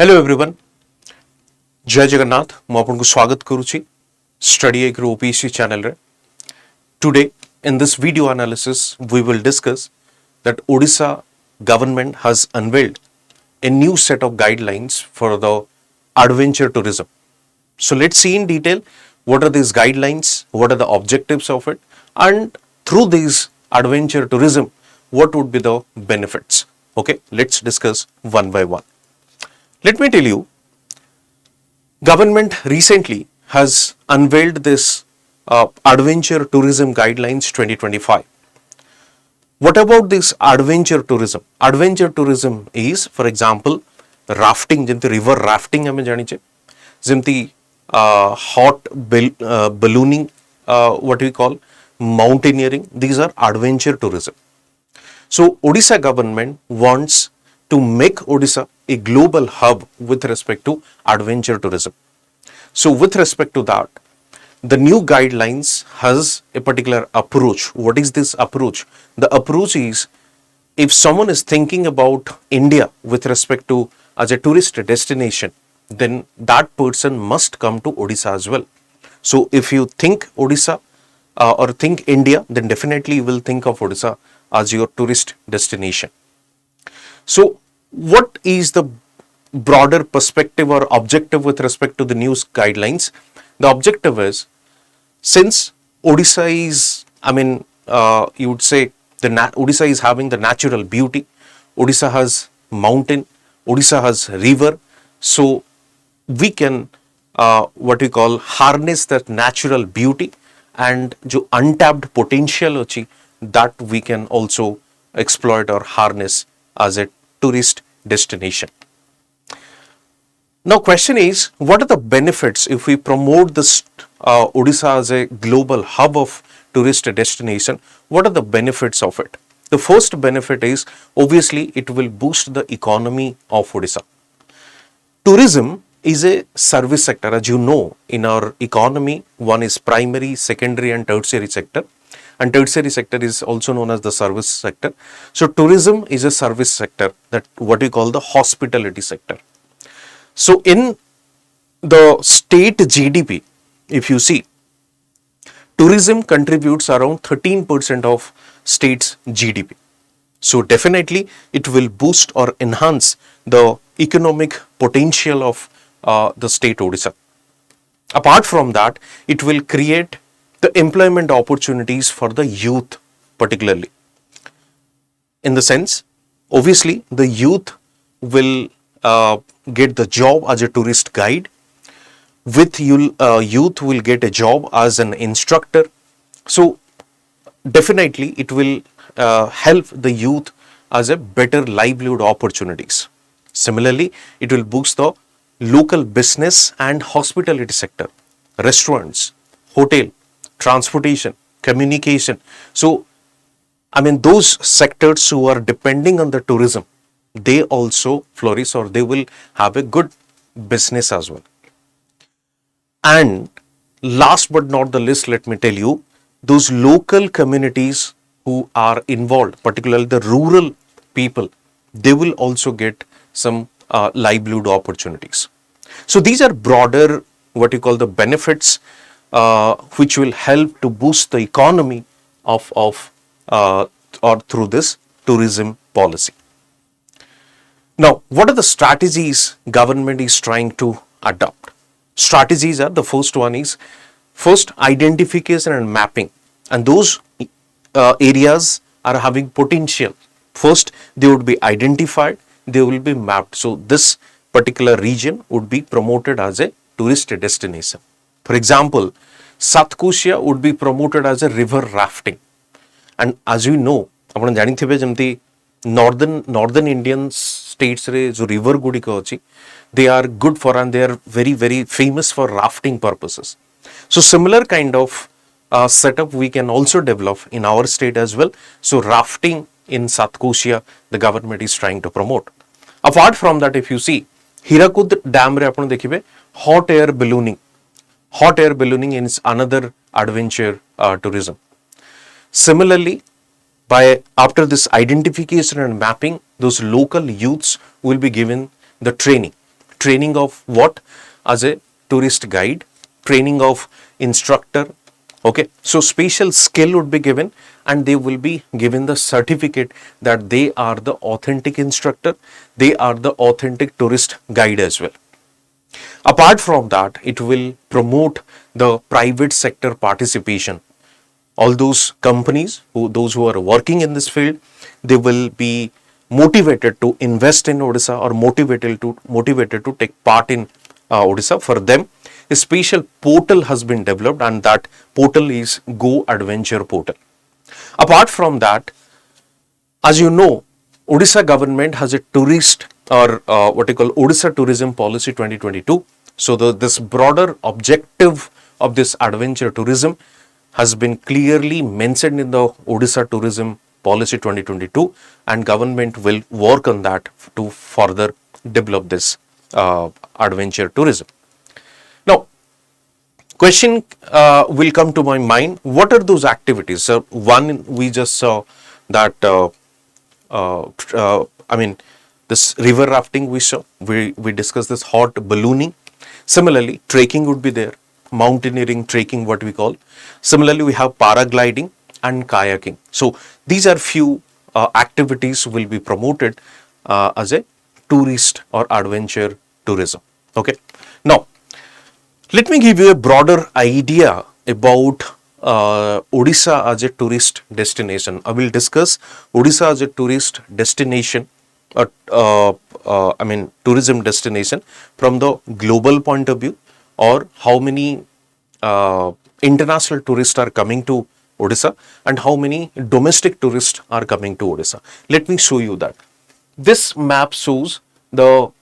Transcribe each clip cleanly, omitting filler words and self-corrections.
Hello everyone, Jai Jagannath, ମୁଁ ଆପଣଙ୍କୁ ସ୍ୱାଗତ କରୁଛି StudyIQ OPSC channel ରେ. Today in this video analysis we will discuss that Odisha government has unveiled a new set of guidelines for the adventure tourism. So let's see in detail what are these guidelines, what are the objectives of it, and through these adventure tourism what would be the benefits. Okay, let's discuss one by one. Let me tell you, government recently has unveiled this adventure tourism guidelines 2025. What about this adventure tourism? Adventure tourism is, for example, rafting, jemti river rafting hame janiche, jemti hot ballooning, what we call mountaineering. These are adventure tourism. So Odisha government wants to make Odisha a global hub with respect to adventure tourism. So with respect to that, the new guidelines has a particular approach. What is this approach? The approach is, if someone is thinking about India with respect to as a tourist destination, then that person must come to Odisha as well. So if you think Odisha or think India, then definitely you will think of Odisha as your tourist destination. So what is the broader perspective or objective with respect to the new guidelines? The objective is, since Odisha is, you would say Odisha is having the natural beauty, Odisha has mountain, Odisha has river, so we can what we call harness that natural beauty and jo untapped potential achi, that we can also exploit or harness as a tourist destination. Now question is, what are the benefits if we promote this Odisha as a global hub of tourist destination? What are the benefits of it? The first benefit is, obviously it will boost the economy of Odisha. Tourism is a service sector. As you know, in our economy, one is primary, secondary and tertiary sector. And tertiary sector is also known as the service sector. So tourism is a service sector, that what we call the hospitality sector. So in the state GDP, if you see, tourism contributes around 13% of state's GDP. So definitely it will boost or enhance the economic potential of the state Odisha. Apart from that, it will create the employment opportunities for the youth particularly. In the sense, obviously the youth will get the job as a tourist guide. With youth will get a job as an instructor. So definitely it will help the youth as a better livelihood opportunities. Similarly, it will boost the local business and hospitality sector, restaurants, hotel, transportation, communication. So, those sectors who are depending on the tourism, they also flourish, or they will have a good business as well. And last but not the least, let me tell you, those local communities who are involved, particularly the rural people, they will also get some livelihood opportunities. So these are broader, what you call the benefits, which will help to boost the economy of or through this tourism policy. Now, what are the strategies government is trying to adopt? Strategies are, the first one is, first identification and mapping, and those areas are having potential. First, they would be identified, they will be mapped. So this particular region would be promoted as a tourist destination. For example, Satkosia would be promoted as a river rafting. And as you know, आपण जानिथिबे जेमती northern Indian states रे जो river गुडिक अछि, they are good for, and they are very famous for rafting purposes. So similar kind of setup we can also develop in our state as well. So rafting in Satkosia, the government is trying to promote. Apart from that, if you see, Hirakud Dam re आपण देखिबे hot air ballooning. Hot air ballooning is another adventure tourism. Similarly, after this identification and mapping, those local youths will be given the training. training of what? As a tourist guide, training of instructor. Okay, so special skill would be given, and they will be given the certificate that they are the authentic instructor, they are the authentic tourist guide as well. Apart from that, it will promote the private sector participation. All those companies, those who are working in this field, they will be motivated to invest in Odisha, or motivated to take part in Odisha. For them, a special portal has been developed, and that portal is Go Adventure Portal. Apart from that, as you know, Odisha government has a tourist, or what you call Odisha Tourism Policy 2022. So this broader objective of this adventure tourism has been clearly mentioned in the Odisha Tourism Policy 2022, and government will work on that to further develop this adventure tourism. Now, question will come to my mind: what are those activities? So one, we just saw that this river rafting we saw. We discussed this hot ballooning. Similarly, trekking would be there, mountaineering, trekking, what we call. Similarly, we have paragliding and kayaking. So these are few activities will be promoted as a tourist or adventure tourism. Okay. Now, let me give you a broader idea about Odisha as a tourist destination. I will discuss Odisha as a tourist destination, tourism destination from the global point of view, or how many international tourists are coming to Odisha and how many domestic tourists are coming to Odisha. Let me show you that. This map shows the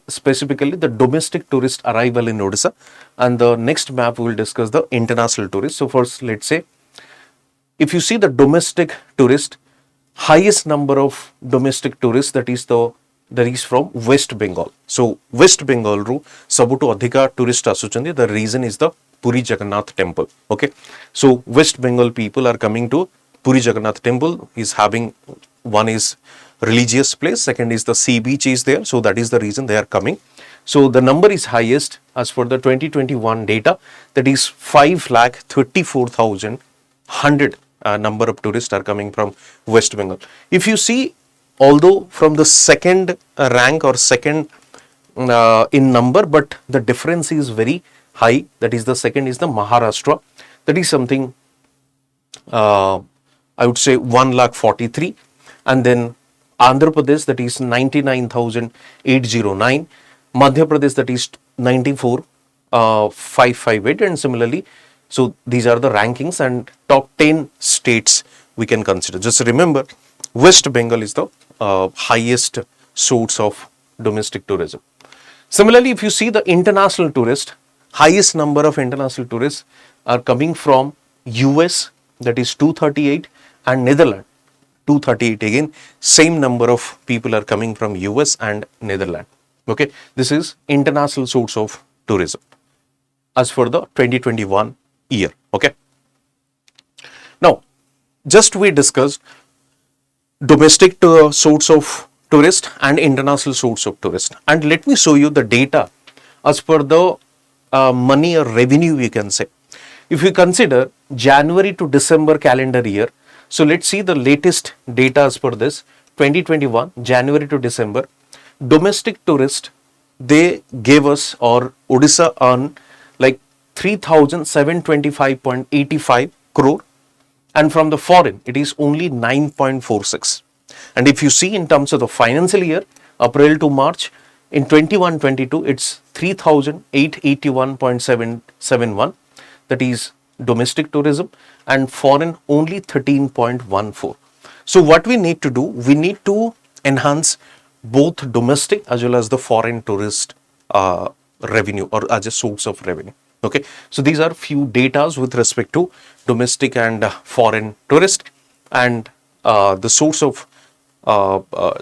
specifically the domestic tourist arrival in Odisha, and the next map we will discuss the international tourists. So first, let's say, if you see the domestic tourist, highest number of domestic tourists, that is from West Bengal. So West Bengal ru sabutu adhika tourist asuchandi. The reason is the Puri Jagannath Temple. Okay, so West Bengal people are coming to Puri Jagannath Temple. Is having, one is religious place, second is the sea beach is there, so that is the reason they are coming. So the number is highest as for the 2021 data, that is 5,34,100 number of tourists are coming from West Bengal. If you see, although from the second rank or second in number, but the difference is very high. That is, the second is the Maharashtra, that is something I would say 1,43,000, and then Andhra Pradesh, that is 99,809, Madhya Pradesh, that is 94,558, and similarly, so these are the rankings, and top 10 states we can consider. Just remember, West Bengal is the highest source of domestic tourism. Similarly, if you see the international tourist, highest number of international tourists are coming from US, that is 238, and Netherlands, 238 again. Same number of people are coming from US and Netherlands. Okay, this is international source of tourism as for the 2021 year. Okay. Now, just we discussed domestic source of tourist and international source of tourist, and let me show you the data as per the money or revenue, we can say. If we consider January to December calendar year, so let's see the latest data as per this 2021 January to December. Domestic tourist, they gave us, or Odisha earn like 3,725.85 crore, and from the foreign it is only 9.46. And if you see in terms of the financial year, April to March, in 21-22 it's 3,881.771, that is domestic tourism, and foreign only 13.14. So what we need to do, we need to enhance both domestic as well as the foreign tourist revenue, or as a source of revenue. Okay, so these are few datas with respect to domestic and foreign tourist, and the source of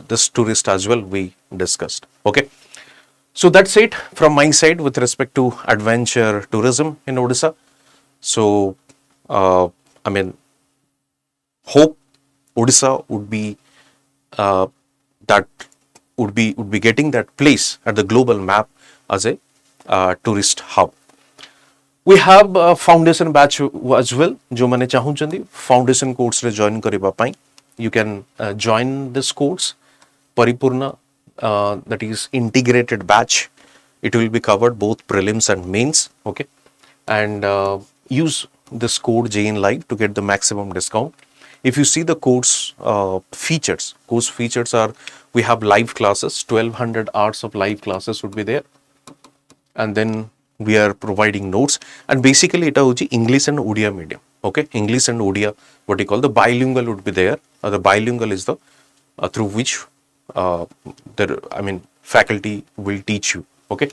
this tourist as well we discussed. Okay, so that's it from my side with respect to adventure tourism in Odisha. So hope Odisha would be that would be getting that place at the global map as a tourist hub. We have a foundation batch as well. जो माने चाहूँचंदी foundation course रे join करिबा पाई, you can join this course. Paripurna, that is integrated batch. It will be covered both prelims and mains. Okay, and use this code JN Live to get the maximum discount. If you see the course features are, we have live classes, 1200 hours of live classes would be there, and then we are providing notes, and basically it is English and Odia medium. Okay, English and Odia, what you call the bilingual would be there. The bilingual is the through which faculty will teach you. Okay,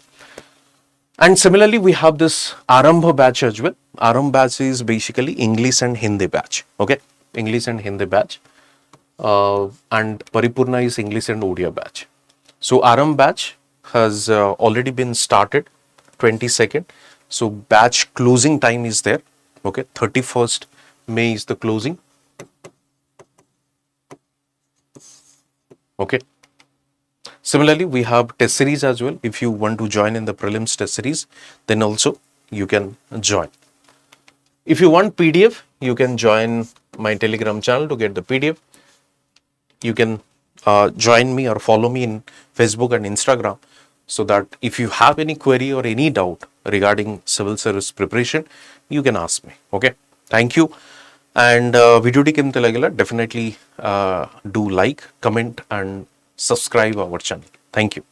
and similarly we have this Aarambh batch as well. Aarambh batch is basically English and Hindi batch. Okay, English and Hindi batch, and Paripurna is English and Odia batch. So Aarambh batch has already been started, 22nd. So batch closing time is there. Okay, 31st May is the closing. Okay, similarly we have test series as well. If you want to join in the prelims test series, then also you can join. If you want PDF, you can join my Telegram channel to get the PDF. You can join me or follow me in Facebook and Instagram, so that if you have any query or any doubt regarding civil service preparation, you can ask me. Okay, thank you. And video केमते लगेला, definitely do like, comment and subscribe our channel. Thank you.